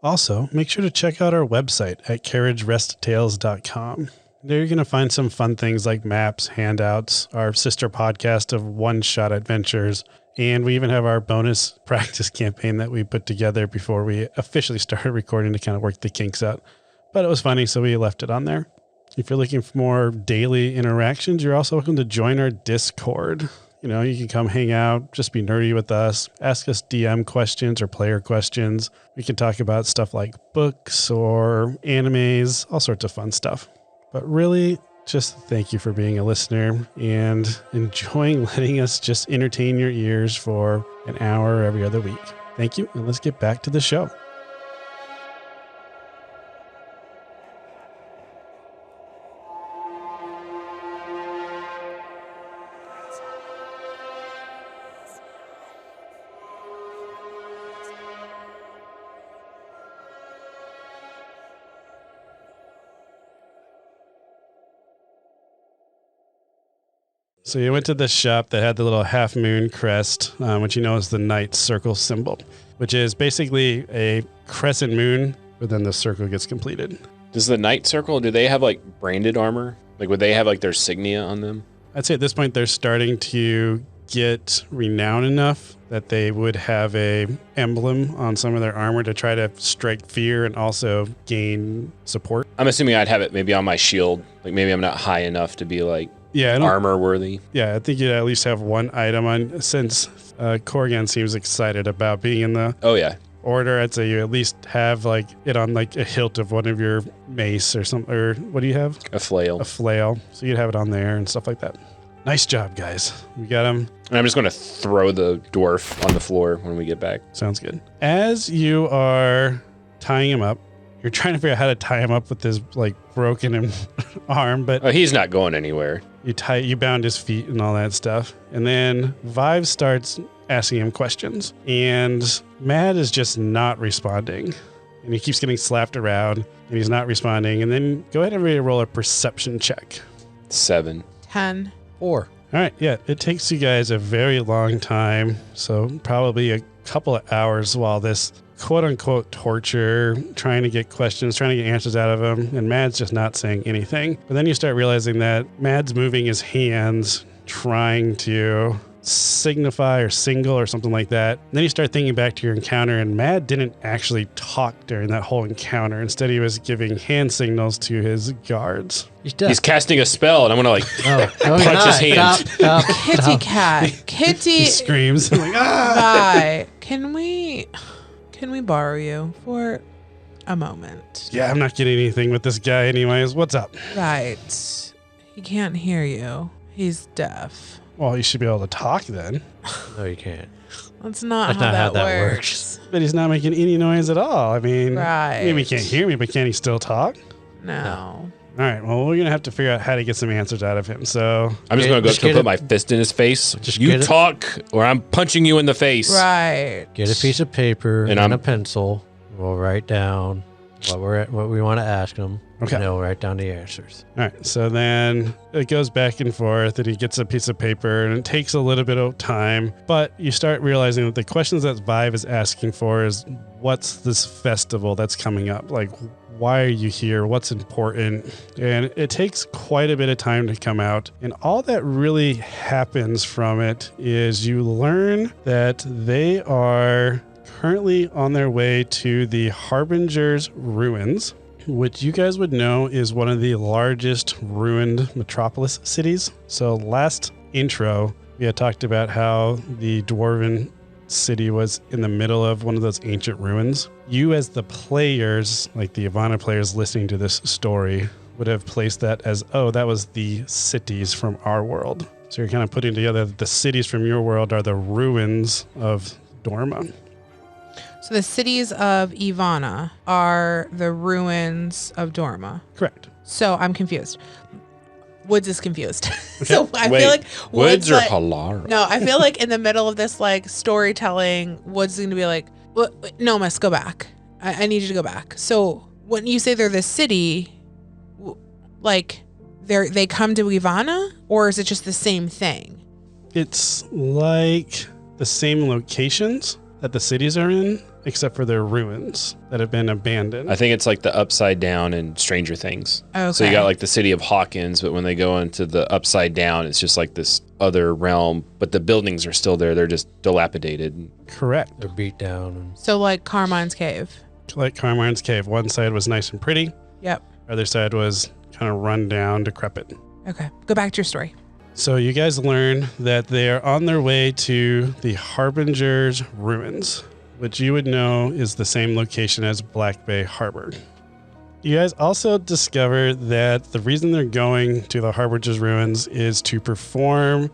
[SPEAKER 2] Also, make sure to check out our website at carriageresttales.com. There you're going to find some fun things like maps, handouts, our sister podcast of one-shot adventures, and we even have our bonus practice campaign that we put together before we officially started recording to kind of work the kinks out. But it was funny, so we left it on there. If you're looking for more daily interactions, you're also welcome to join our Discord. You know, you can come hang out, just be nerdy with us, ask us DM questions or player questions. We can talk about stuff like books or animes, all sorts of fun stuff. But really, just thank you for being a listener and enjoying letting us just entertain your ears for an hour every other week. Thank you, and let's get back to the show. So you went to the shop that had the little half moon crest, which you know is the night circle symbol, which is basically a crescent moon, but then the circle gets completed.
[SPEAKER 3] Does the Night Circle, do they have like branded armor? Like would they have like their signia on them?
[SPEAKER 2] I'd say at this point they're starting to get renowned enough that they would have a emblem on some of their armor to try to strike fear and also gain support.
[SPEAKER 3] I'm assuming I'd have it maybe on my shield. Like maybe I'm not high enough to be like armor worthy.
[SPEAKER 2] Yeah, I think you'd at least have one item on, since Corgan seems excited about being in the order. I'd say you at least have like it on like a hilt of one of your mace or something. Or what do you have?
[SPEAKER 3] A flail.
[SPEAKER 2] A flail. So you'd have it on there and stuff like that. Nice job, guys. We got him.
[SPEAKER 3] And I'm just going to throw the dwarf on the floor when we get back.
[SPEAKER 2] Sounds good. As you are tying him up, you're trying to figure out how to tie him up with his like broken arm, but
[SPEAKER 3] he's not going anywhere.
[SPEAKER 2] You bound his feet and all that stuff. And then Vive starts asking him questions, and Mad is just not responding. And he keeps getting slapped around, and he's not responding. And then go ahead and roll a perception check.
[SPEAKER 3] 7.
[SPEAKER 5] 10.
[SPEAKER 4] 4.
[SPEAKER 2] All right, yeah, it takes you guys a very long time, so probably a couple of hours while this quote-unquote torture, trying to get questions, trying to get answers out of him, and Mad's just not saying anything. But then you start realizing that Mad's moving his hands, trying to signify or single or something like that. And then you start thinking back to your encounter, and Mad didn't actually talk during that whole encounter. Instead, he was giving hand signals to his guards.
[SPEAKER 3] He's casting a spell, and I'm going to punch his hand.
[SPEAKER 4] Stop.
[SPEAKER 5] Kitty cat. Kitty.
[SPEAKER 2] He screams. Like,
[SPEAKER 5] Bye. Can we borrow you for a moment?
[SPEAKER 2] Yeah, I'm not getting anything with this guy anyways. What's up?
[SPEAKER 5] Right. He can't hear you. He's deaf.
[SPEAKER 2] Well, you should be able to talk then.
[SPEAKER 4] No, you can't.
[SPEAKER 5] That's not
[SPEAKER 4] That's
[SPEAKER 5] how
[SPEAKER 4] not how
[SPEAKER 5] that
[SPEAKER 4] that
[SPEAKER 5] works.
[SPEAKER 2] But he's not making any noise at all. I mean,
[SPEAKER 5] Right.
[SPEAKER 2] maybe he can't hear me, but can he still talk?
[SPEAKER 5] No.
[SPEAKER 2] All right, well, we're going to have to figure out how to get some answers out of him. So
[SPEAKER 3] I'm just going to go up to put my fist in his face. You talk, or I'm punching you in the face.
[SPEAKER 5] Right.
[SPEAKER 4] Get a piece of paper
[SPEAKER 3] And
[SPEAKER 4] and a pencil. We'll write down what we want to ask him.
[SPEAKER 2] Okay.
[SPEAKER 4] And they'll write down the answers.
[SPEAKER 2] all right, so then it goes back and forth, and he gets a piece of paper, and it takes a little bit of time. But you start realizing that the questions that Vive is asking for is, what's this festival that's coming up? Like, why are you here? What's important? And it takes quite a bit of time to come out. And all that really happens from it is you learn that they are currently on their way to the Harbinger's Ruins, which you guys would know is one of the largest ruined metropolis cities. So last intro, we had talked about how the Dwarven city was in the middle of one of those ancient ruins. You as the players, like the Ivana players listening to this story, would have placed that as, oh, that was the cities from our world. So you're kind of putting together that the cities from your world are the ruins of Dorma.
[SPEAKER 5] So the cities of Ivana are the ruins of Dorma.
[SPEAKER 2] Correct.
[SPEAKER 5] So I'm confused. Woods is confused. So I
[SPEAKER 3] Wait,
[SPEAKER 5] feel like
[SPEAKER 3] Woods or
[SPEAKER 5] like,
[SPEAKER 3] Halara?
[SPEAKER 5] No, I feel like in the middle of this like storytelling, Woods is going to be like, no, Miss, go back. I need you to go back. So when you say they're the city, like they come to Ivana, or is it just the same thing?
[SPEAKER 2] It's like the same locations that the cities are in, except for their ruins that have been abandoned.
[SPEAKER 3] I think it's like the Upside Down and Stranger Things.
[SPEAKER 5] Okay.
[SPEAKER 3] So you got like the city of Hawkins, but when they go into the Upside Down, it's just like this other realm, but the buildings are still there. They're just dilapidated.
[SPEAKER 2] Correct.
[SPEAKER 4] They're beat down. And
[SPEAKER 5] So like Carmine's Cave.
[SPEAKER 2] Like Carmine's Cave. One side was nice and pretty.
[SPEAKER 5] Yep.
[SPEAKER 2] Other side was kind of run down, decrepit.
[SPEAKER 5] Okay. Go back to your story.
[SPEAKER 2] So you guys learn that they are on their way to the Harbinger's Ruins, which you would know is the same location as Black Bay Harbor. You guys also discover that the reason they're going to the Harbinger's Ruins is to perform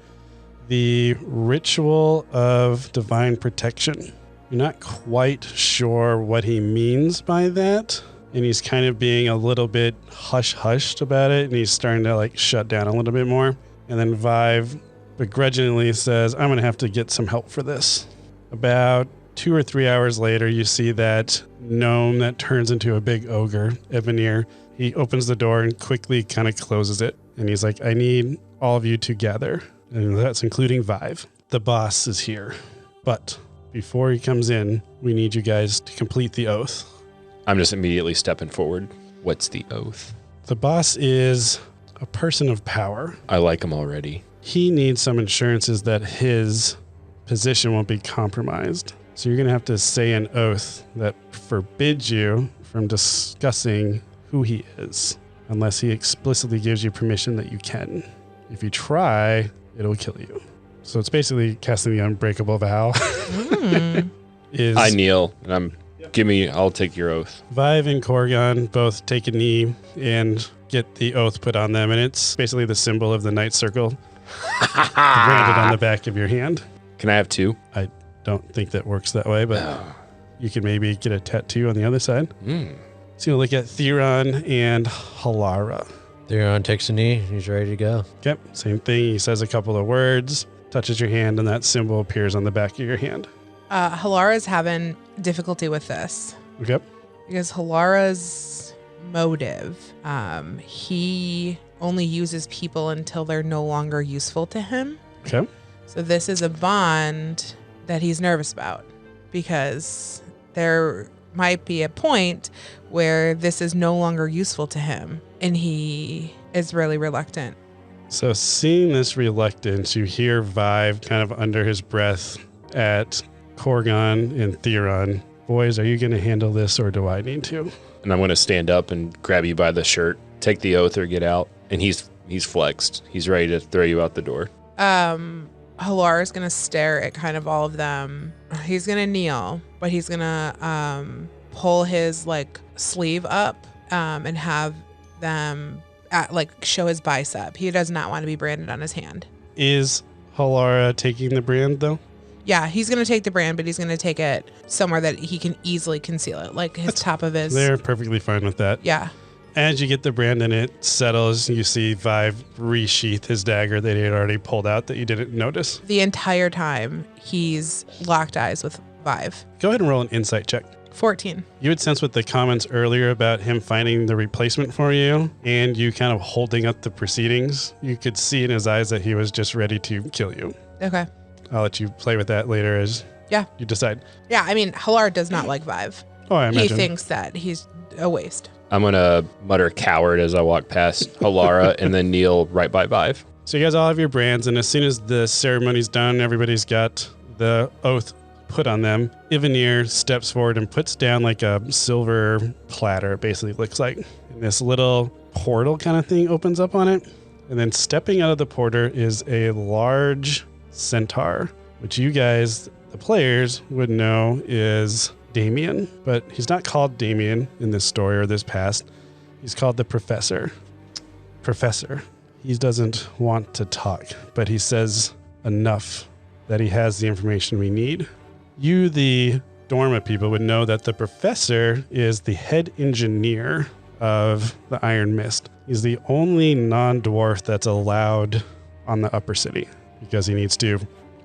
[SPEAKER 2] the ritual of divine protection. You're not quite sure what he means by that, and he's kind of being a little bit hush-hushed about it, and he's starting to like shut down a little bit more. And then Vive begrudgingly says, I'm going to have to get some help for this. About 2 or 3 hours later, you see that gnome that turns into a big ogre, Evanir. He opens the door and quickly kind of closes it. And he's like, I need all of you to gather. And that's including Vive. The boss is here. But before he comes in, we need you guys to complete the oath.
[SPEAKER 3] I'm just immediately stepping forward. What's the oath?
[SPEAKER 2] The boss is a person of power.
[SPEAKER 3] I like him already.
[SPEAKER 2] He needs some assurances that his position won't be compromised. So you're going to have to say an oath that forbids you from discussing who he is, unless he explicitly gives you permission that you can. If you try, it'll kill you. So it's basically casting the unbreakable vow.
[SPEAKER 3] I kneel and I'll take your oath.
[SPEAKER 2] Vive and Korgon both take a knee and get the oath put on them, and it's basically the symbol of the Night Circle branded on the back of your hand.
[SPEAKER 3] Can I have 2?
[SPEAKER 2] I don't think that works that way, but you can maybe get a tattoo on the other side. So you look at Theron and Halara.
[SPEAKER 4] Theron takes a knee. He's ready to go.
[SPEAKER 2] Okay, same thing. He says a couple of words, touches your hand, and that symbol appears on the back of your hand.
[SPEAKER 5] Halara's having difficulty with this.
[SPEAKER 2] Okay.
[SPEAKER 5] Because Halara's motive, he only uses people until they're no longer useful to him.
[SPEAKER 2] Okay.
[SPEAKER 5] So this is a bond that he's nervous about, because there might be a point where this is no longer useful to him, and he is really reluctant.
[SPEAKER 2] So seeing this reluctance, you hear Vive kind of under his breath at Korgon and Theron. Boys, are you going to handle this, or do I need to?
[SPEAKER 3] And I'm going to stand up and grab you by the shirt, take the oath or get out. And he's flexed. He's ready to throw you out the door.
[SPEAKER 5] Halara's going to stare at kind of all of them. He's going to kneel, but he's going to pull his like sleeve up and have them show his bicep. He does not want to be branded on his hand.
[SPEAKER 2] Is Halara taking the brand, though?
[SPEAKER 5] Yeah, he's going to take the brand, but he's going to take it somewhere that he can easily conceal it, like his top of his...
[SPEAKER 2] They're perfectly fine with that.
[SPEAKER 5] Yeah.
[SPEAKER 2] As you get the brand and it settles, you see Vive resheath his dagger that he had already pulled out that you didn't notice.
[SPEAKER 5] The entire time, he's locked eyes with Vive.
[SPEAKER 2] Go ahead and roll an insight check.
[SPEAKER 5] 14.
[SPEAKER 2] You would sense with the comments earlier about him finding the replacement for you and you kind of holding up the proceedings, you could see in his eyes that he was just ready to kill you.
[SPEAKER 5] Okay.
[SPEAKER 2] I'll let you play with that later as you decide.
[SPEAKER 5] Yeah, I mean, Halar does not like Vive.
[SPEAKER 2] Oh, I imagine.
[SPEAKER 5] He thinks that he's a waste.
[SPEAKER 3] I'm going to mutter coward as I walk past Halara and then kneel right by Vive.
[SPEAKER 2] So you guys all have your brands, and as soon as the ceremony's done, everybody's got the oath put on them. Ivanir steps forward and puts down like a silver platter, it basically looks like. And this little portal kind of thing opens up on it. And then stepping out of the portal is a large centaur, which you guys, the players, would know is Damien. But he's not called Damien in this story or this past. He's called the Professor. Professor. He doesn't want to talk, but he says enough that he has the information we need. You, the Dorma people, would know that the Professor is the head engineer of the Iron Mist. He's the only non-dwarf that's allowed on the Upper City because he needs to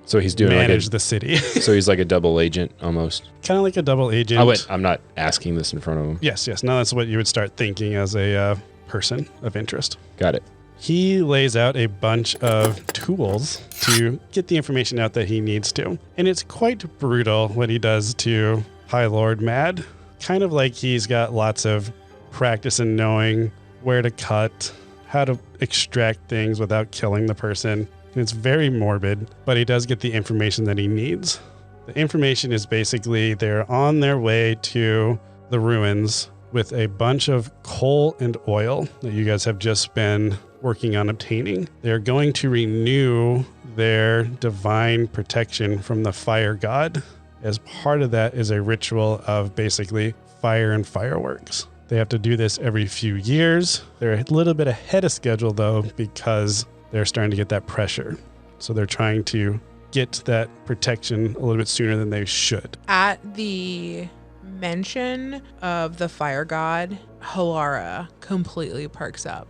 [SPEAKER 3] So he's doing
[SPEAKER 2] manage the city.
[SPEAKER 3] So he's like a double agent almost.
[SPEAKER 2] Kind of like a double agent.
[SPEAKER 3] I'm not asking this in front of him.
[SPEAKER 2] Yes. Now that's what you would start thinking as a person of interest.
[SPEAKER 3] Got it.
[SPEAKER 2] He lays out a bunch of tools to get the information out that he needs to. And it's quite brutal what he does to High Lord mad, kind of like he's got lots of practice in knowing where to cut, how to extract things without killing the person. And it's very morbid, but he does get the information that he needs. The information is basically they're on their way to the ruins with a bunch of coal and oil that you guys have just been working on obtaining. They're going to renew their divine protection from the fire god. As part of that is a ritual of basically fire and fireworks. They have to do this every few years. They're a little bit ahead of schedule though, because they're starting to get that pressure. So they're trying to get that protection a little bit sooner than they should.
[SPEAKER 5] At the mention of the fire god, Halara completely perks up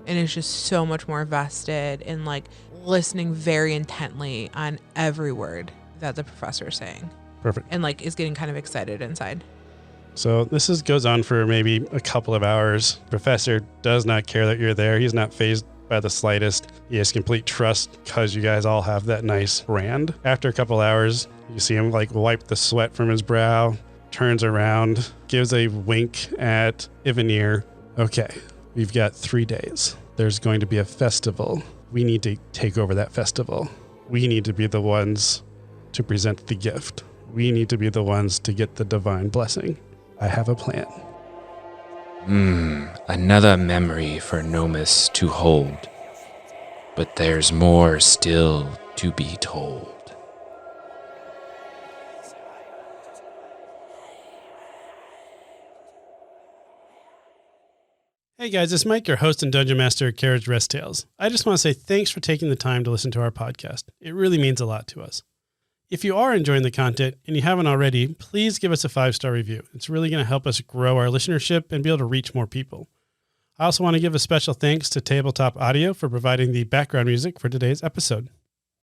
[SPEAKER 5] and is just so much more vested in like listening very intently on every word that the professor is saying.
[SPEAKER 2] Perfect.
[SPEAKER 5] And like is getting kind of excited inside.
[SPEAKER 2] So this goes on for maybe a couple of hours. Professor does not care that you're there. He's not fazed by the slightest. He has complete trust because you guys all have that nice brand. After a couple hours, you see him like wipe the sweat from his brow, turns around, gives a wink at Ivanir. Okay, we've got 3 days. There's going to be a festival. We need to take over that festival. We need to be the ones to present the gift. We need to be the ones to get the divine blessing. I have a plan.
[SPEAKER 1] Another memory for Nomus to hold. But there's more still to be told.
[SPEAKER 2] Hey guys, it's Mike, your host and Dungeon Master at Carriage Rest Tales. I just want to say thanks for taking the time to listen to our podcast. It really means a lot to us. If you are enjoying the content and you haven't already, please give us a 5-star review. It's really going to help us grow our listenership and be able to reach more people. I also want to give a special thanks to Tabletop Audio for providing the background music for today's episode.